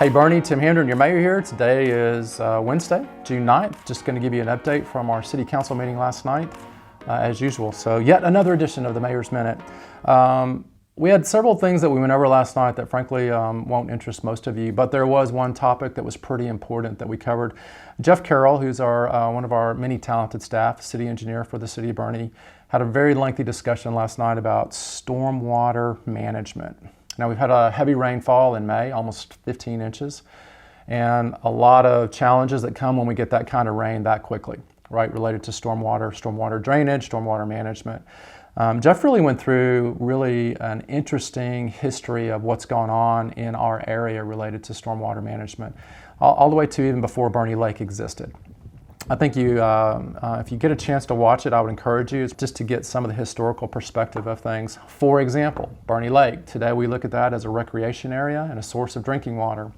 Hey Bernie, Tim Hendren, your mayor here. Today is Wednesday, June 9th. Just going to give you an update from our city council meeting last night, as usual. So yet another edition of the Mayor's Minute. We had several things that we went over last night that frankly won't interest most of you, but there was one topic that was pretty important that we covered. Jeff Carroll, who's one of our many talented staff, city engineer for the city of Boerne, had a very lengthy discussion last night about stormwater management. Now we've had a heavy rainfall in May, almost 15 inches, and a lot of challenges that come when we get that kind of rain that quickly, right, related to stormwater drainage, stormwater management. Jeff really went through an interesting history of what's going on in our area related to stormwater management, all the way to even before Boerne Lake existed. I think if you get a chance to watch it, I would encourage you just to get some of the historical perspective of things. For example, Boerne Lake. Today we look at that as a recreation area and a source of drinking water.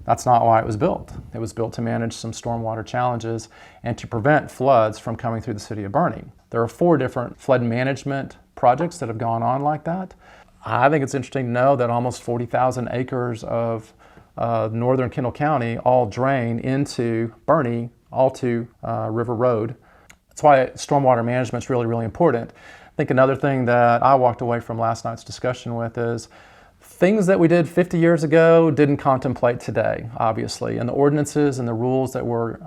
That's not why it was built. It was built to manage some stormwater challenges and to prevent floods from coming through the city of Boerne. There are 4 different flood management projects that have gone on like that. I think it's interesting to know that almost 40,000 acres of northern Kendall County all drain into Boerne, all to River Road. That's why stormwater management is really, really important. I think another thing that I walked away from last night's discussion with is things that we did 50 years ago didn't contemplate today, obviously. And the ordinances and the rules that were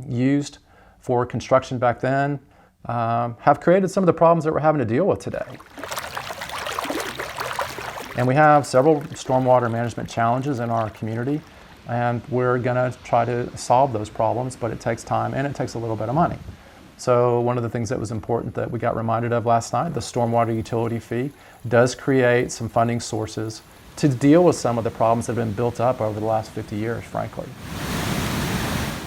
used for construction back then have created some of the problems that we're having to deal with today. And we have several stormwater management challenges in our community, and we're going to try to solve those problems, but it takes time and it takes a little bit of money. So one of the things that was important that we got reminded of last night, the stormwater utility fee does create some funding sources to deal with some of the problems that have been built up over the last 50 years, frankly.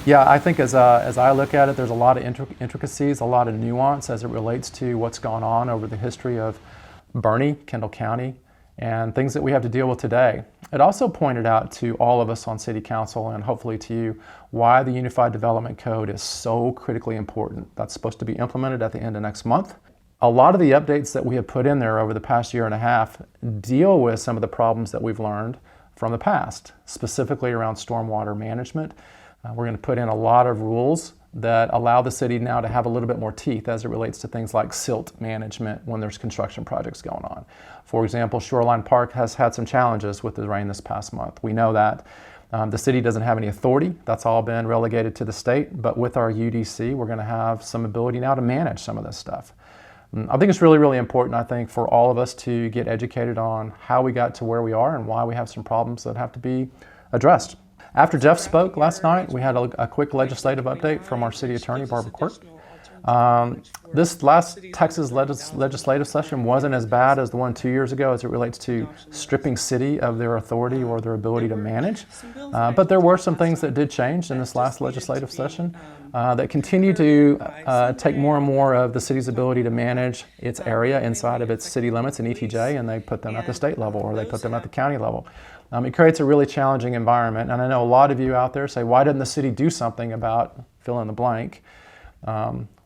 Yeah, I think as I look at it, there's a lot of intricacies, a lot of nuance as it relates to what's gone on over the history of Boerne, Kendall County, and things that we have to deal with today. It also pointed out to all of us on City Council and hopefully to you why the Unified Development Code is so critically important. That's supposed to be implemented at the end of next month. A lot of the updates that we have put in there over the past year and a half deal with some of the problems that we've learned from the past, specifically around stormwater management. We're going to put in a lot of rules that allow the city now to have a little bit more teeth as it relates to things like silt management when there's construction projects going on. For example, Shoreline Park has had some challenges with the rain this past month. We know that. The city doesn't have any authority. That's all been relegated to the state. But with our UDC, we're going to have some ability now to manage some of this stuff. I think it's really, really important, I think, for all of us to get educated on how we got to where we are and why we have some problems that have to be addressed. After Jeff spoke last night, we had a quick legislative update from our city attorney, Barbara Quirk. This last Texas legislative session wasn't as bad as the one 2 years ago as it relates to stripping city of their authority or their ability to manage. But there were some things that did change in this last legislative session that continue to take more and more of the city's ability to manage its area inside of its city limits and ETJ, and they put them at the state level or they put them at the county level. It creates a really challenging environment, and I know a lot of you out there say, why didn't the city do something about fill in the blank?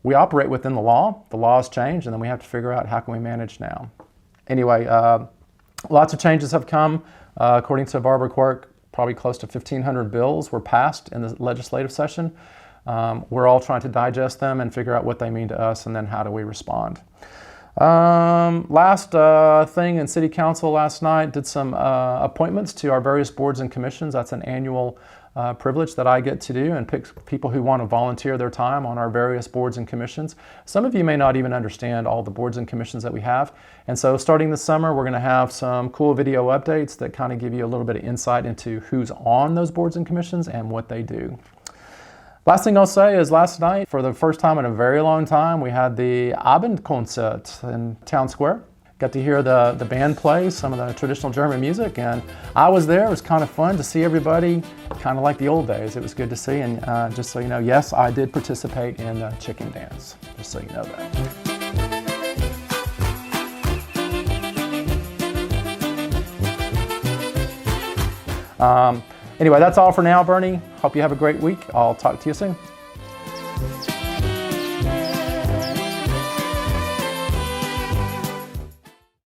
We operate within the law has changed, and then we have to figure out how can we manage now. Anyway, lots of changes have come. According to Barbara Quirk, probably close to 1,500 bills were passed in the legislative session. We're all trying to digest them and figure out what they mean to us, and then how do we respond. Last thing in City Council last night, did some appointments to our various boards and commissions. That's an annual privilege that I get to do, and pick people who want to volunteer their time on our various boards and commissions. Some of you may not even understand all the boards and commissions that we have. And so starting this summer, we're going to have some cool video updates that kind of give you a little bit of insight into who's on those boards and commissions and what they do. Last thing I'll say is last night, for the first time in a very long time, we had the Abendkonzert in Town Square. Got to hear the band play some of the traditional German music, and I was there. It was kind of fun to see everybody, kind of like the old days. It was good to see, and just so you know, yes, I did participate in the chicken dance, just so you know that. Anyway, that's all for now, Bernie. Hope you have a great week. I'll talk to you soon.